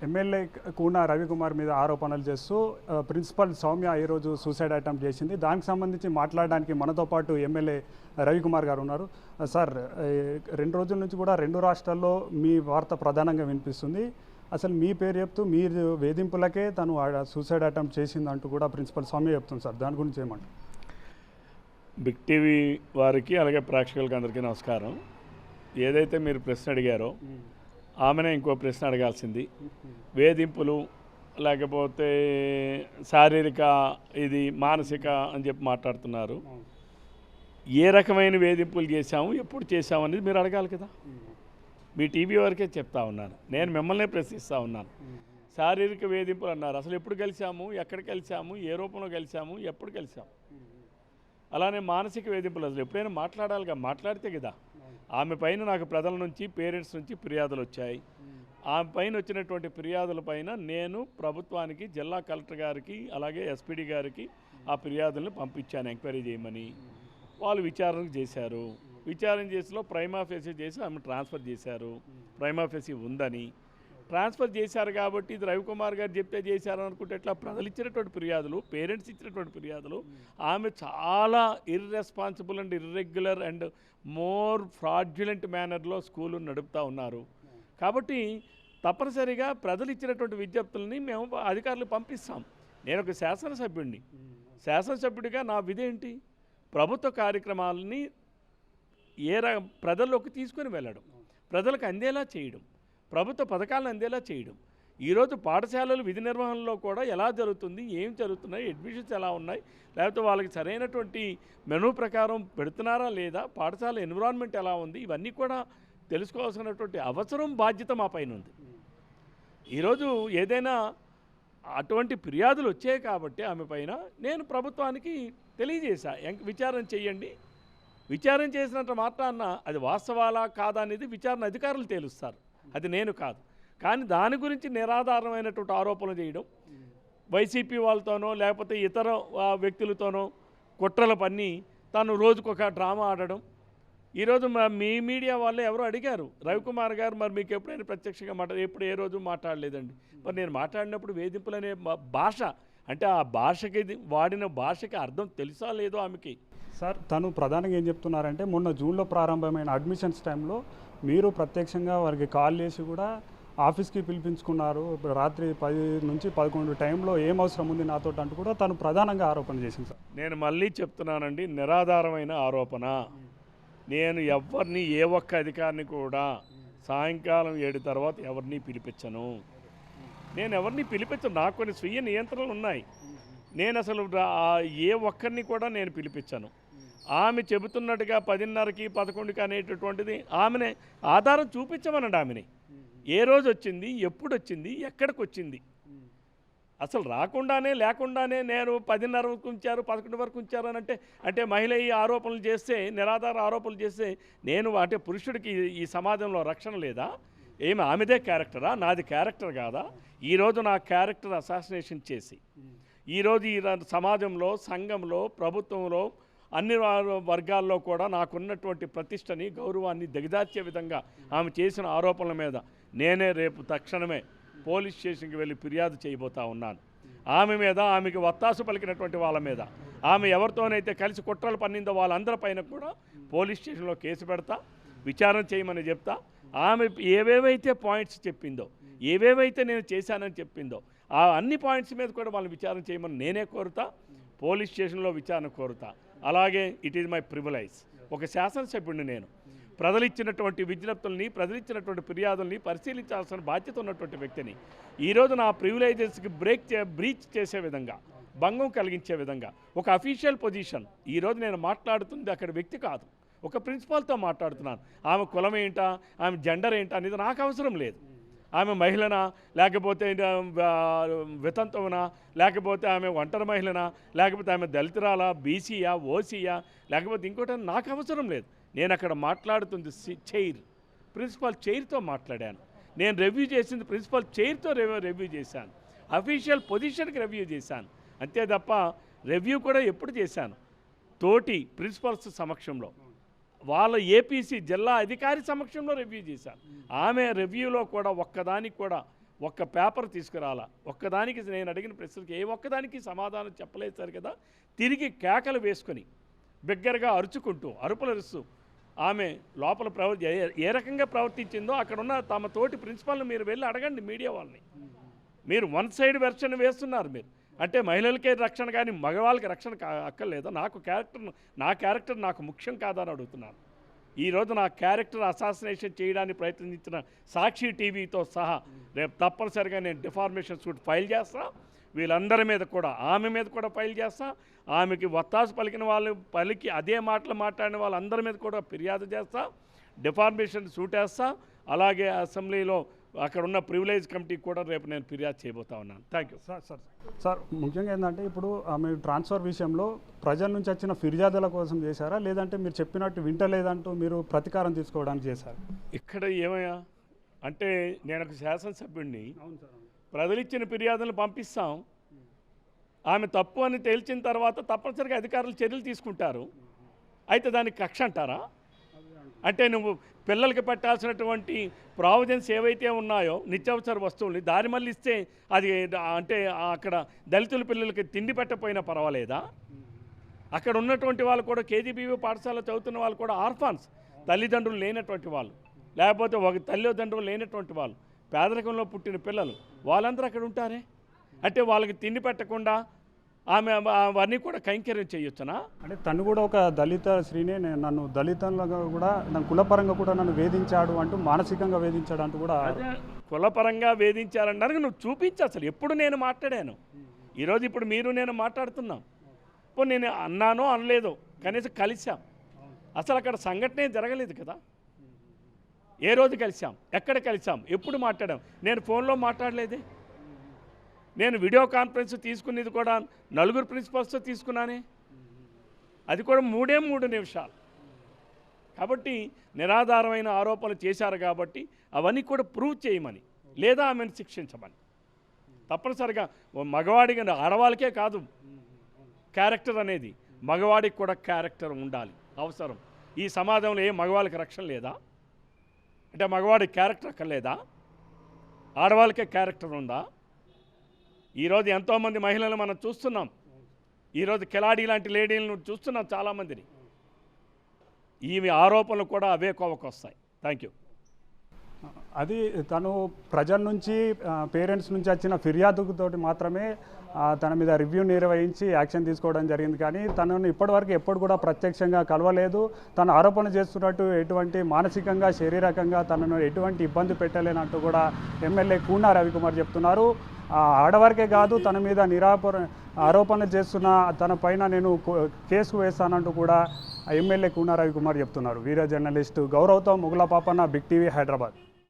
MLA Koona Ravikumar మీద ఆరోపణలు చేస్తూ ప్రిన్సిపల్ సౌమ్య ఈరోజు సూసైడ్ అటెంప్ట్ చేసింది. దానికి సంబంధించి మాట్లాడడానికి మనతో పాటు ఎమ్మెల్యే రవికుమార్ గారు ఉన్నారు. సార్, 2 రోజుల నుంచి కూడా 2 రాష్ట్రాల్లో మీ వార్త ప్రధానంగా వినిపిస్తుంది. అసలు మీ పేరు చెప్తూ మీరు వేధింపులకే తను సూసైడ్ అటెంప్ట్ చేసిందంటూ కూడా ప్రిన్సిపల్ సౌమ్య చెప్తుంది. సార్, దాని గురించి ఏమంటారు? బిగ్ టీవీ వారికి అలాగే ప్రేక్షకులకి అందరికీ నమస్కారం. ఏదైతే మీరు ప్రశ్న అడిగారో ఆమెనే ఇంకో ప్రశ్న అడగాల్సింది. వేధింపులు లేకపోతే శారీరక ఇది మానసిక అని చెప్పి మాట్లాడుతున్నారు. ఏ రకమైన వేధింపులు చేశాము, ఎప్పుడు చేశాము అనేది మీరు అడగాలి కదా. మీ టీవీ వరకే చెప్తా ఉన్నాను, నేను మిమ్మల్నే ప్రశ్నిస్తూ ఉన్నాను. శారీరక వేధింపులు అన్నారు, అసలు ఎప్పుడు కలిసాము, ఎక్కడ కలిసాము, ఏ రూపంలో కలిసాము, ఎప్పుడు కలిసాము. అలానే మానసిక వేధింపులు అసలు ఎప్పుడైనా మాట్లాడాలిగా, మాట్లాడితే కదా. ఆమె పైన నాకు ప్రజల నుంచి, పేరెంట్స్ నుంచి ఫిర్యాదులు వచ్చాయి. ఆమె పైన వచ్చినటువంటి ఫిర్యాదుల పైన నేను ప్రభుత్వానికి, జిల్లా కలెక్టర్ గారికి అలాగే ఎస్పీడీ గారికి ఆ ఫిర్యాదులను పంపించాను ఎంక్వైరీ చేయమని. వాళ్ళు విచారణ చేశారు. విచారణ చేసిలో ప్రైమా ఫేసీ చేసి ఆమె ట్రాన్స్ఫర్ చేశారు. ప్రైమా ఫేసీ ఉందని ట్రాన్స్ఫర్ చేశారు. కాబట్టి ఇది రవికుమార్ గారు చెప్తే చేశారు అనుకుంటే ఎట్లా? ప్రజలు ఇచ్చినటువంటి ఫిర్యాదులు, పేరెంట్స్ ఇచ్చినటువంటి ఫిర్యాదులు, ఆమె చాలా irresponsible and irregular and more fraudulent మేనర్లో స్కూలు నడుపుతూ ఉన్నారు. కాబట్టి తప్పనిసరిగా ప్రజలు ఇచ్చినటువంటి విజ్ఞప్తులని మేము అధికారులు పంపిస్తాం. నేను ఒక శాసనసభ్యుడిని. శాసనసభ్యుడిగా నా విధి ఏంటి? ప్రభుత్వ కార్యక్రమాలని ప్రజల్లోకి తీసుకొని వెళ్ళడం, ప్రజలకు అందేలా చేయడం, ప్రభుత్వ పథకాలను అందేలా చేయడం. ఈరోజు పాఠశాలలు విధి నిర్వహణలో కూడా ఎలా జరుగుతుంది, ఏం జరుగుతున్నాయి, అడ్మిషన్స్ ఎలా ఉన్నాయి, లేకపోతే వాళ్ళకి సరైనటువంటి మెనూ ప్రకారం పెడుతున్నారా లేదా, పాఠశాల ఎన్విరాన్మెంట్ ఎలా ఉంది, ఇవన్నీ కూడా తెలుసుకోవాల్సినటువంటి అవసరం, బాధ్యత మా పైన ఉంది. ఈరోజు ఏదైనా అటువంటి ఫిర్యాదులు వచ్చాయి కాబట్టి ఆమె పైన నేను ప్రభుత్వానికి తెలియజేశా, విచారణ చేయండి. విచారణ చేసినంత మాత్రాన అది వాస్తవాలా కాదా అనేది విచారణ అధికారులు తేలుస్తారు, అది నేను కాదు. కానీ దాని గురించి నిరాధారమైనటువంటి ఆరోపణలు చేయడం, వైసీపీ వాళ్ళతోనో లేకపోతే ఇతర వ్యక్తులతోనో కుట్రల పన్ని తను రోజుకొక డ్రామా ఆడడం. ఈరోజు మీ మీడియా వాళ్ళే ఎవరో అడిగారు, రవికుమార్ గారు మరి మీకు ఎప్పుడైనా ప్రత్యక్షంగా ఎప్పుడు ఏ రోజు మాట్లాడలేదండి. మరి నేను మాట్లాడినప్పుడు వేధింపులు అనే భాష అంటే ఆ భాషకి వాడిన భాషకి అర్థం తెలుసా లేదో ఆమెకి. సార్, తను ప్రధానంగా ఏం చెప్తున్నారంటే మొన్న జూన్లో ప్రారంభమైన అడ్మిషన్స్ టైంలో మీరు ప్రత్యక్షంగా వారికి కాల్ చేసి కూడా ఆఫీస్కి పిలిపించుకున్నారు. రాత్రి 10 నుంచి 11 టైంలో ఏం అవసరం ఉంది నాతో అంటూ కూడా తను ప్రధానంగా ఆరోపణ చేసింది. సార్, నేను మళ్ళీ చెప్తున్నానండి, నిరాధారమైన ఆరోపణ. నేను ఎవరిని, ఏ ఒక్క అధికారిని కూడా సాయంకాలం 7 తర్వాత ఎవరిని పిలిపించను. నేను ఎవరిని పిలిపించను, నాకు కొన్ని స్వీయ నియంత్రణలు ఉన్నాయి. నేను అసలు ఏ ఒక్కరిని కూడా నేను పిలిపించను. ఆమె చెబుతున్నట్టుగా 10:30కి 11కి అనేటటువంటిది ఆమెనే ఆధారం చూపించమనండి. ఆమెని ఏ రోజు వచ్చింది, ఎప్పుడు వచ్చింది, ఎక్కడికి వచ్చింది, అసలు రాకుండానే లేకుండానే నేను 10:30 వరకు ఉంచారు, 11 వరకు ఉంచారు అని అంటే మహిళ ఈ ఆరోపణలు చేస్తే, నిరాధార ఆరోపణలు చేస్తే నేను అంటే పురుషుడికి ఈ సమాజంలో రక్షణ లేదా? ఏమి ఆమెదే క్యారెక్టరా, నాది క్యారెక్టర్ కాదా? ఈరోజు నా క్యారెక్టర్ అసాసినేషన్ చేసి ఈరోజు ఈ సమాజంలో, సంఘంలో, ప్రభుత్వంలో అన్ని వర్గాల్లో కూడా నాకున్నటువంటి ప్రతిష్టని, గౌరవాన్ని దిగజార్చే విధంగా ఆమె చేసిన ఆరోపణల మీద నేనే రేపు తక్షణమే పోలీస్ స్టేషన్కి వెళ్ళి ఫిర్యాదు చేయబోతా ఉన్నాను. ఆమె మీద, ఆమెకి వత్తాసు పలికినటువంటి వాళ్ళ మీద, ఆమె ఎవరితోనైతే కలిసి కుట్రలు పన్నిందో వాళ్ళందరిపైన కూడా పోలీస్ స్టేషన్లో కేసు పెడతా, విచారణ చేయమని చెప్తా. ఆమె ఏవేవైతే పాయింట్స్ చెప్పిందో, ఏవేవైతే నేను చేశానని చెప్పిందో ఆ అన్ని పాయింట్స్ మీద కూడా వాళ్ళని విచారణ చేయమని నేనే కోరుతా, పోలీస్ స్టేషన్లో విచారణ కోరుతా. అలాగే ఇట్ ఈజ్ మై ప్రివిలైజ్. ఒక శాసనసభ్యుడిని నేను. ప్రజలు ఇచ్చినటువంటి విజ్ఞప్తుల్ని, ప్రజలు ఇచ్చినటువంటి ఫిర్యాదుల్ని పరిశీలించాల్సిన బాధ్యత ఉన్నటువంటి వ్యక్తిని ఈరోజు నా ప్రివిలైజెస్కి బ్రీచ్ చేసే విధంగా, భంగం కలిగించే విధంగా ఒక అఫీషియల్ పొజిషన్. ఈరోజు నేను మాట్లాడుతుంది అక్కడ వ్యక్తి కాదు, ఒక ప్రిన్సిపాల్తో మాట్లాడుతున్నాను. ఆమె కులం ఏంటా, ఆమె జెండర్ ఏంటా అనేది నాకు అవసరం లేదు. ఆమె మహిళనా, లేకపోతే వితంతువునా, లేకపోతే ఆమె ఒంటరి మహిళనా, లేకపోతే ఆమె దళితురాలా, బీసీయా, ఓసీయా, లేకపోతే ఇంకోటి నాకు అవసరం లేదు. నేను అక్కడ మాట్లాడుతుంది చైర్, ప్రిన్సిపల్ చైర్తో మాట్లాడాను. నేను రివ్యూ చేసింది ప్రిన్సిపల్ చైర్తో రివ్యూ చేశాను, అఫీషియల్ పొజిషన్కి రివ్యూ చేశాను. అంతే తప్ప రివ్యూ కూడా ఎప్పుడు చేశాను? తోటి ప్రిన్సిపల్స్ సమక్షంలో, వాళ్ళ ఏపీసీ జిల్లా అధికారి సమక్షంలో రివ్యూ చేశాను. ఆమె రివ్యూలో కూడా ఒక్కదానికి కూడా ఒక్క పేపర్ తీసుకురాలా. ఒక్కదానికి నేను అడిగిన ప్రశ్నకి ఏ ఒక్కదానికి సమాధానం చెప్పలేదు కదా. తిరిగి కేకలు వేసుకొని బిగ్గరగా అరుచుకుంటూ అరుపులు అరుస్తూ ఆమె లోపల ఏ రకంగా ప్రవర్తించిందో అక్కడ ఉన్న తమ తోటి ప్రిన్సిపాల్ని మీరు వెళ్ళి అడగండి. మీడియా వాళ్ళని మీరు వన్ సైడ్ వెర్షన్ వేస్తున్నారు. మీరు అంటే మహిళలకే రక్షణ కానీ మగవాళ్ళకి రక్షణ అక్కర్లేదా? నా క్యారెక్టర్ నాకు ముఖ్యం కాదని అడుగుతున్నాను. ఈరోజు నా క్యారెక్టర్ అసాసినేషన్ చేయడానికి ప్రయత్నించిన సాక్షి టీవీతో సహా రేపు తప్పనిసరిగా నేను డిఫార్మేషన్ సూట్ ఫైల్ చేస్తా. వీళ్ళందరి మీద కూడా ఆమె మీద కూడా ఫైల్ చేస్తా. ఆమెకి వత్తాసు పలికి అదే మాటలు మాట్లాడిన వాళ్ళందరి మీద కూడా ఫిర్యాదు చేస్తా. డిఫార్మేషన్ సూట్ వేస్తా. అలాగే అసెంబ్లీలో అక్కడ ఉన్న ప్రివిలేజ్ కమిటీకి కూడా రేపు నేను ఫిర్యాదు చేయబోతా ఉన్నాను. Thank you. సార్ ముఖ్యంగా ఏంటంటే ఇప్పుడు ఆమె ట్రాన్స్ఫర్ విషయంలో ప్రజల నుంచి వచ్చిన ఫిర్యాదుల కోసం చేశారా, లేదంటే మీరు చెప్పినట్టు వింటలేదంటూ మీరు ప్రతీకారం తీసుకోవడానికి చేశారు? ఇక్కడ ఏమయ్యా అంటే నేను ఒక శాసనసభ్యుడిని, ప్రజలు ఇచ్చిన ఫిర్యాదులను పంపిస్తాం. ఆమె తప్పు అని తేల్చిన తర్వాత తప్పనిసరిగా అధికారులు చర్యలు తీసుకుంటారు. అయితే దానికి కక్ష అంటారా? అంటే నువ్వు పిల్లలకి పెట్టాల్సినటువంటి ప్రావిజన్స్ ఏవైతే ఉన్నాయో నిత్యావసర వస్తువుల్ని దారి మళ్ళీ ఇస్తే అది అంటే అక్కడ దళితుల పిల్లలకి తిండి పెట్టకపోయినా పర్వాలేదా? అక్కడ ఉన్నటువంటి వాళ్ళు కూడా కేజీబీవీ పాఠశాల చదువుతున్న వాళ్ళు కూడా ఆర్ఫాన్స్, తల్లిదండ్రులు లేనటువంటి వాళ్ళు, లేకపోతే ఒక తల్లిదండ్రులు లేనటువంటి వాళ్ళు, పేదరికంలో పుట్టిన పిల్లలు వాళ్ళందరూ అక్కడ ఉంటారే. అంటే వాళ్ళకి తిండి పెట్టకుండా ఆమె అవన్నీ కూడా కైంకర్యం చేయొచ్చునా? అంటే తను కూడా ఒక దళిత స్త్రీనే, నన్ను దళితంగా కూడా నన్ను కులపరంగా కూడా నన్ను వేధించాడు అంటూ, మానసికంగా వేధించాడు అంటూ కూడా. కులపరంగా వేధించాలన్నారు నువ్వు చూపించు. అసలు ఎప్పుడు నేను మాట్లాడాను? ఈరోజు ఇప్పుడు మీరు నేను మాట్లాడుతున్నాం. ఇప్పుడు నేను అన్నానో అనలేదో కనీసం కలిసాం. అసలు అక్కడ సంఘటనే జరగలేదు కదా. ఏ రోజు కలిసాం, ఎక్కడ కలిసాం, ఎప్పుడు మాట్లాడాం? నేను ఫోన్లో మాట్లాడలేదే. నేను వీడియో కాన్ఫరెన్స్ తీసుకునేది కూడా 4 ప్రిన్సిపల్స్తో తీసుకున్నానే, అది కూడా 3 నిమిషాలు. కాబట్టి నిరాధారమైన ఆరోపణలు చేశారు కాబట్టి అవన్నీ కూడా ప్రూవ్ చేయమని, లేదా ఆమెను శిక్షించమని. తప్పనిసరిగా మగవాడికి, ఆడవాళ్ళకే కాదు క్యారెక్టర్ అనేది, మగవాడికి కూడా క్యారెక్టర్ ఉండాలి, అవసరం. ఈ సమాజంలో ఏ మగవాళ్ళకి రక్షణ లేదా? అంటే మగవాడికి క్యారెక్టర్ అక్కర్లేదా? ఆడవాళ్ళకే క్యారెక్టర్ ఉందా? ఈరోజు ఎంతోమంది మహిళలు మనం చూస్తున్నాం. ఈరోజు కిలాడి లాంటి లేడీలను చూస్తున్నాం చాలామందిని. ఈమె ఆరోపణలు కూడా అవే కోవకు వస్తాయి. Thank you. అది తను ప్రజల నుంచి, పేరెంట్స్ నుంచి వచ్చిన ఫిర్యాదుతోటి మాత్రమే తన మీద రివ్యూ నిర్వహించి యాక్షన్ తీసుకోవడం జరిగింది. కానీ తనను ఇప్పటివరకు ఎప్పుడు కూడా ప్రత్యక్షంగా కలవలేదు. తను ఆరోపణ చేస్తున్నట్టు ఎటువంటి మానసికంగా, శారీరకంగా తనను ఎటువంటి ఇబ్బంది పెట్టలేనంటూ కూడా ఎమ్మెల్యే కూనా రవికుమార్ చెప్తున్నారు. ఆడవారికే కాదు, తన మీద ఆరోపణలు చేస్తున్న తన పైన నేను కేసు వేస్తానంటూ కూడా ఎమ్మెల్యే కూనా రవికుమార్ చెప్తున్నారు. వీడియో జర్నలిస్టు గౌరవ్తో ముగుల పాపన్న, బిగ్ టీవీ, హైదరాబాద్.